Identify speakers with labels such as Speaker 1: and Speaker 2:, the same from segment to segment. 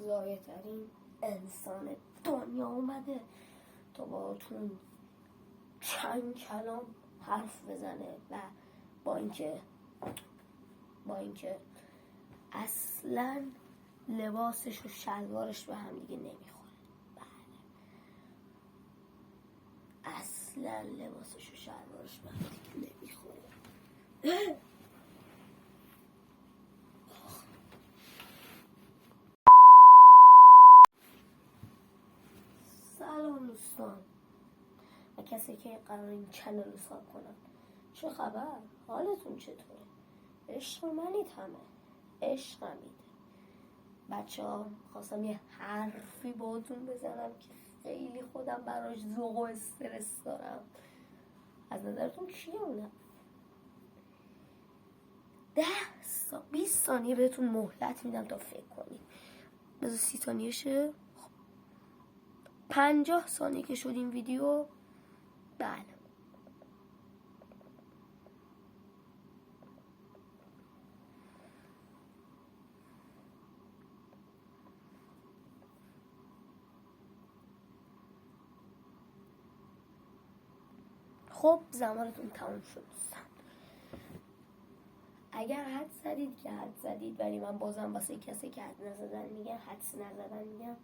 Speaker 1: زایه ترین انسان دنیا اومده تا باهاتون چند کلام حرف بزنه و با اینکه اصلا لباسش و شلوارش به هم دیگه نمیخوره. بله، اصلا لباسش و شلوارش به هم دیگه نمیخوره. سلام دوستان و کسی که قرار این چنل رو ساب کنن، چه خبر؟ حالتون چطوره؟ عشق منید، همه عشقمید. بچه ها خواستم یه حرفی باهاتون بزنم که خیلی خودم براش ذوق و استرس دارم. از نظرتون چیه اونم؟ 20 ثانیه بهتون مهلت میدم تا فکر کنید. بذار 30 ثانیه شه. 50 ثانیه که شد این ویدیو. بله، خب زمانتون تموم شد دوستان. اگر حد زدید که حد زدید، ولی من بازم واسه کسی که حد نزدن میگم، حدس نزدن میگم.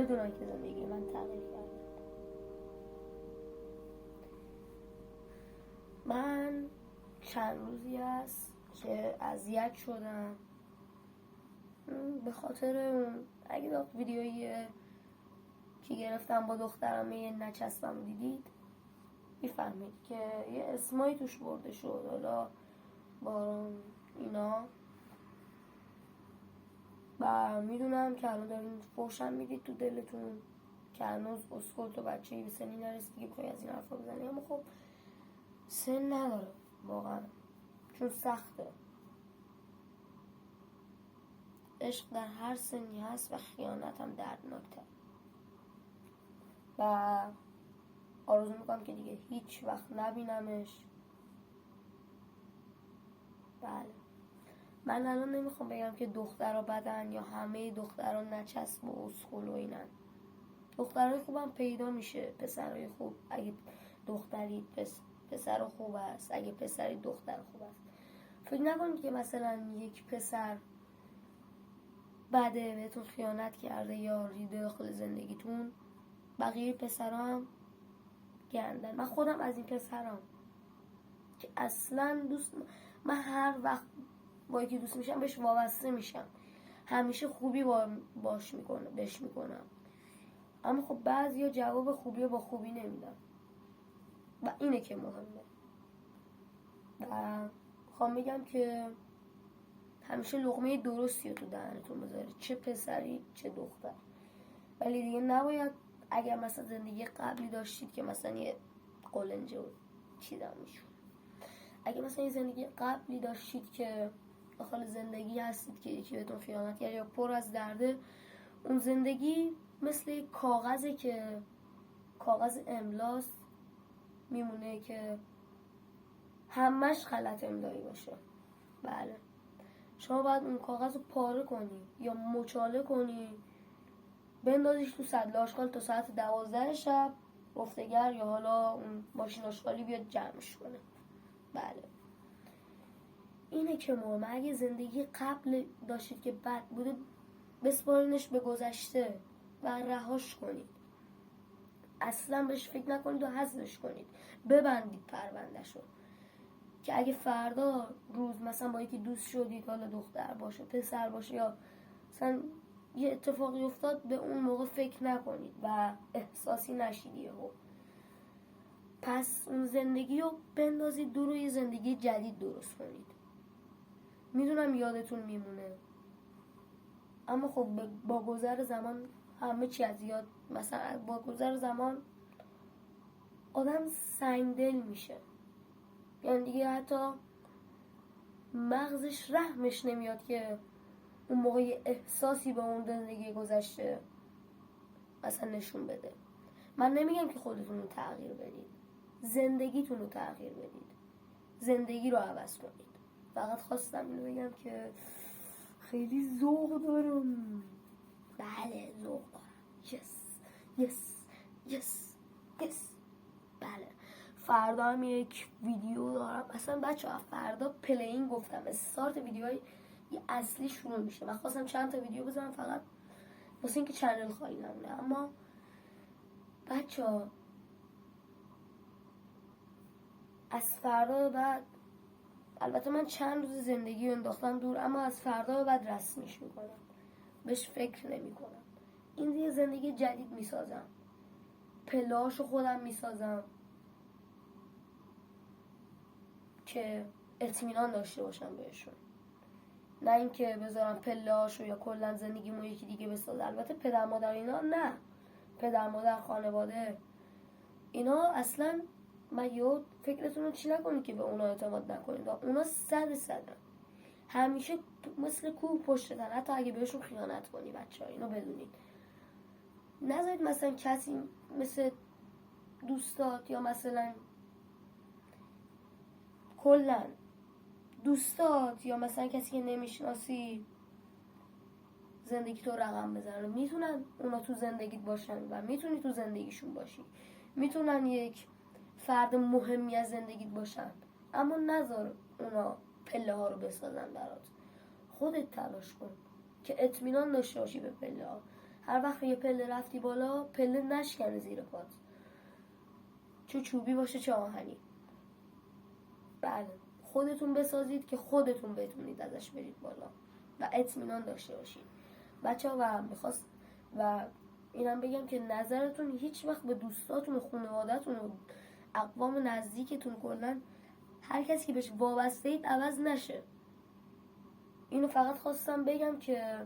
Speaker 1: بدونن که زندگی من تغییر کرده. من چند روزی است که اذیت شدم به خاطر اون. اگه ویدیویی که گرفتم با دخترم یه نچسبم دیدید میفهمید که یه اسمایی توش برده شد، حالا بارون اینا، و میدونم که الان دارین فوشم میدید تو دلتون که هنوز اسکول تو بچه‌ای به سنی نرسید که بخوای از این حرفا بزنی، اما خب سن نداره واقعا، چون سخته. عشق در هر سنی هست و خیانت هم دردناکتر، و آرزو میکنم که دیگه هیچ وقت نبینمش. بله، من الان نمیخوام بگم که دخترها بدن یا همه دخترها نچسب و اسکول و اینن. دخترای خوبم پیدا میشه، پسرای خوب. اگه دختری پسر خوب است، اگه پسری دختر خوب است. فکر نکنید که مثلا یک پسر بده بهتون خیانت کرده یا ریده داخل زندگیتون، بقیه پسرها هم گندن. من خودم از این پسرام که اصلا من هر وقت با یکی دوست میشم بهش وابسته میشم، همیشه خوبی بهش میکنم، اما خب بعضیا جواب خوبی با خوبی نمیدن و اینه که مهمه. و خواهم بگم که همیشه لقمه درستی رو تو دهنتون بذارید، چه پسری چه دختر. ولی دیگه نباید اگر مثلا زندگی قبلی داشتید که مثلا یه قلنجه و چیزا میشون، اگه مثلا یه زندگی قبلی داشتید که داخل زندگی هستید که یکی بهتون خیانت کرد یا پر از درده، اون زندگی مثل یک کاغذه که کاغذ املاس میمونه که همش غلط املایی باشه. بله، شما باید اون کاغذ رو پاره کنی یا مچاله کنی، بندازیش تو سطل آشغال تا ساعت 12 شب، رفتگر یا حالا اون ماشین آشغالی بیاد جمعش کنه. بله، اینه که مهمه. اگه زندگی قبل داشتید که بد بوده، بسپارینش به گذشته و رهاش کنید. اصلا بهش فکر نکنید و حذفش کنید، ببندید پروندهشو، که اگه فردا روز مثلا با یکی دوست شدید، حالا دختر باشه پسر باشه یا مثلا یه اتفاقی افتاد، به اون موقع فکر نکنید و احساسی نشید یهو. پس اون زندگی رو بندازید دور و یه زندگی جدید درست کنید. میدونم یادتون میمونه، اما خب با گذر زمان همه چی از یاد، مثلا با گذر زمان آدم سنگدل میشه، یعنی دیگه حتی مغزش رحمش نمیاد که اون موقع یه احساسی به اون زندگی گذشته مثلا نشون بده. من نمیگم که خودتون رو تغییر بدید، زندگیتون رو تغییر بدید، زندگی رو عوض کنید. فقط خواستم اینو بگم که خیلی ذوق دارم. بله، ذوق دارم. یس. بله، فردا هم یک ویدیو دارم. اصلا بچه ها فردا پلین گفتم، استارت ویدیوهای اصلی شروع میشه. من خواستم چند تا ویدیو بزنم فقط واسه اینکه چنل خالی نمونه، اما بچه ها از فردا بعد، البته من چند روز زندگی رو انداختم دور، اما از فردا بعد رسمیش میکنم، بهش فکر نمی کنم. این دیگه زندگی جدید میسازم، پلهاشو خودم میسازم که اطمینان داشته باشم بهشون، نه اینکه بذارم پلهاشو یا کلا زندگیمو یکی دیگه بسازه. البته پدر مادر اینا نه، پدر مادر خانواده اینا اصلا من یاد فکرتون رو چی نکنید که به اونا اعتماد نکنید. اونا صد همیشه مثل کوه پشتتن، حتی اگه بهشون خیانت کنی. بچه ها اینو بدونید، نذارید مثلا کسی مثل دوستات یا مثلا کلا دوستات یا مثلا کسی که نمیشناسی زندگی تو رقم بزنن. میتونن اونا تو زندگیت باشن و میتونی تو زندگیشون باشی، میتونن یک فرد مهمی از زندگیت باشن، اما نذار اونا پله ها رو بسازن برات. خودت تلاش کن که اطمینان داشته باشی به پله ها. هر وقت یه پله رفتی بالا، پله نشکنه زیر پات، چه چوبی باشه چه آهنی. بله، خودتون بسازید که خودتون بتونید ازش برید بالا و اطمینان داشته باشید بچه‌ها. و میخواست و اینم بگم که نظرتون هیچ وقت به دوستاتون و خانواده‌تون و اقوام نزدیکتون، کلا هر کسی که بهش وابسته اید، عوض نشه. اینو فقط خواستم بگم که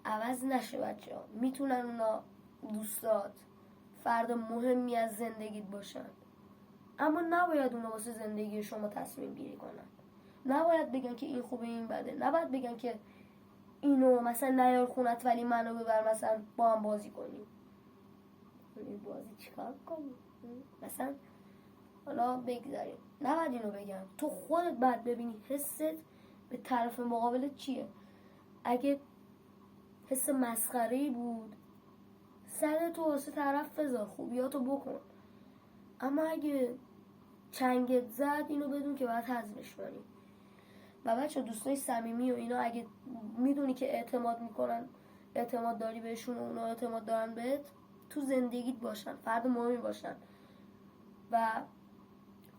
Speaker 1: عوض نشه بچه‌ها. میتونن اونا دوستات فرد مهمی از زندگیت باشن، اما نباید اونا واسه زندگی شما تصمیم گیری کنن. نباید بگن که این خوبه این بده. نباید بگن که اینو مثلا نیار خونت ولی منو ببر مثلا با هم بازی کنیم. این بازی چیکار کنیم مثلا؟ حالا بگذاریم، نباید اینو بگن. تو خودت باید ببینی حست به طرف مقابلت چیه. اگه حس مسخره‌ای بود، سرتو واسه طرف بذار، خوبیاتو بکن. اما اگه چنگت زد، اینو بدون که باید هضمش کنی. و بچه دوستای صمیمی و اینا، اگه میدونی که اعتماد میکنن، اعتماد داری بهشون و اونا اعتماد دارن بهت، تو زندگیت باشن، فرد مهمی باشن. و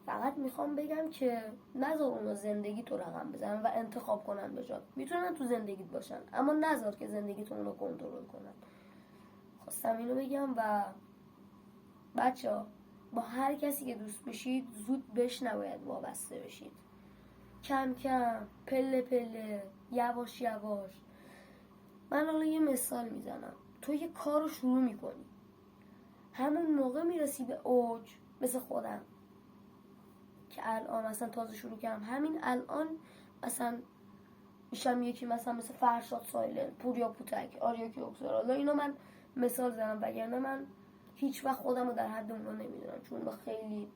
Speaker 1: فقط میخوام بگم که نذار اونا زندگی تو رقم بزنن و انتخاب کنن به جات. میتونن تو زندگیت باشن، اما نذار که زندگی تو اونو کنترل کنن. خواستم اینو بگم. و بچه‌ها، با هر کسی که دوست بشید، زود بهش نباید وابسته بشید. کم کم، پله پله، یواش یواش. من حالا یه مثال میزنم. تو یه کار رو شروع میکنی، همون موقع میرسی به اوج. مثل خودم که الان مثلا تازه شروع کردم، همین الان مثلا میشم یکی مثلا مثل فرشاد سایلن، پوریا پوتک، آریا کیوکسر. حالا اینو من مثال زدم، وگرنه من هیچ وقت خودم رو در حد اونا نمیدونم، چون با خیلی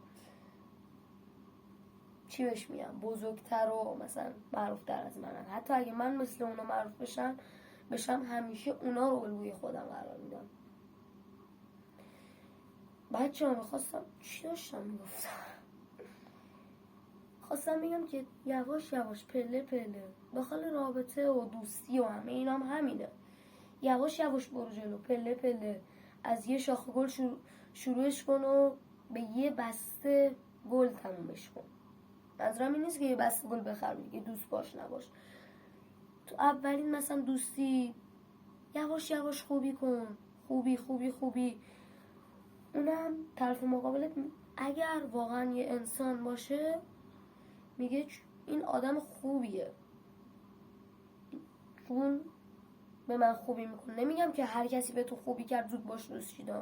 Speaker 1: چی بهش میگم بزرگتر و مثلا معروفتر از منن. حتی اگه من مثل اونا معروف بشم همیشه اونا رو الگوی خودم قرار میدم. بچه ها، میخواستم چی داشتم میگفتم؟ خواستم بگم که یواش یواش، پله پله، داخل رابطه و دوستی و همه اینام همینه. یواش یواش برو جلو، پله پله. از یه شاخه گل شروعش کن و به یه بسته گل تمومش کن. منظورم این نیست که یه بسته گل بخر دیگه دوست باش نباش. تو اولین مثلا دوستی یواش یواش خوبی کن، خوبی. اونم طرف مقابلت اگر واقعا یه انسان باشه، میگه این آدم خوبیه چون به من خوبی میکنه. نمیگم که هر کسی به تو خوبی کرد زود باش دوست شید.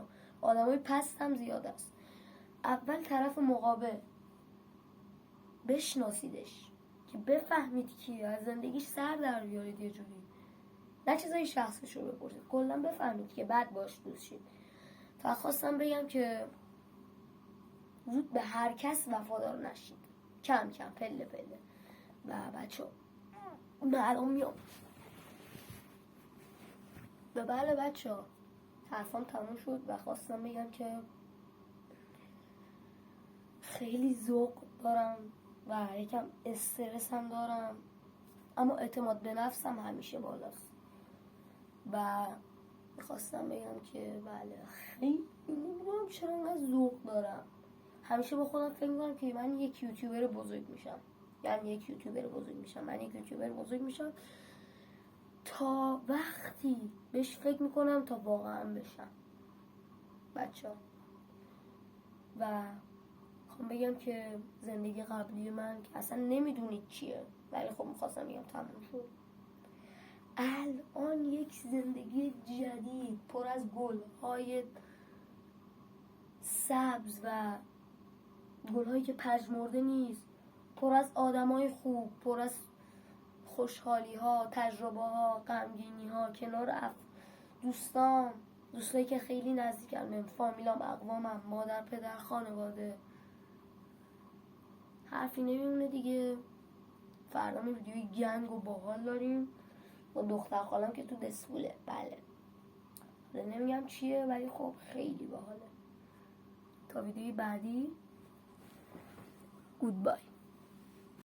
Speaker 1: آدمای پست هم زیاد است. اول طرف مقابل بشناسیدش که بفهمید که از زندگیش سر در بیارید یه جوری، نه چیزای شخصش رو بپرسید، کلا بفهمید که بعد باش دوست شید. فقط خواستم بگم که زود به هر کس وفادار نشید، کم کم، پله پله. و بچه‌ها من الان میام. بله بچه‌ها، حرفام تموم شد و خواستم بگم که خیلی ذوق دارم و یکم استرس هم دارم، اما اعتماد به نفسم همیشه بالاست. و میخواستم بگم که بله، خیلی نمیدونم چرا انقدر ذوق دارم. همیشه با خودم فکر میکنم که من یک یوتیوبر بزرگ میشم، تا وقتی بهش فکر میکنم تا واقعا بشم بچه ها. و خواهم بگم که زندگی قبلی من که اصلا نمیدونید چیه، ولی خب میخواستم بگم تموم شد. الان یک زندگی جدید پر از گل‌های سبز و گل‌هایی که پژمرده نیست، پر از آدمای خوب، پر از خوشحالی‌ها، تجربه‌ها، غمگینی‌ها، کنار دوستایی که خیلی نزدیکم، فامیلام، اقوامم، مادر، پدر، خانواده. حرفی نمیمونه دیگه. فردا می ویدیوی گنگ و باحال داریم با دختر خالم که تو دسپوله. بله، نمیگم چیه ولی خب خیلی باحاله. تا ویدیوی بعدی، گودبای.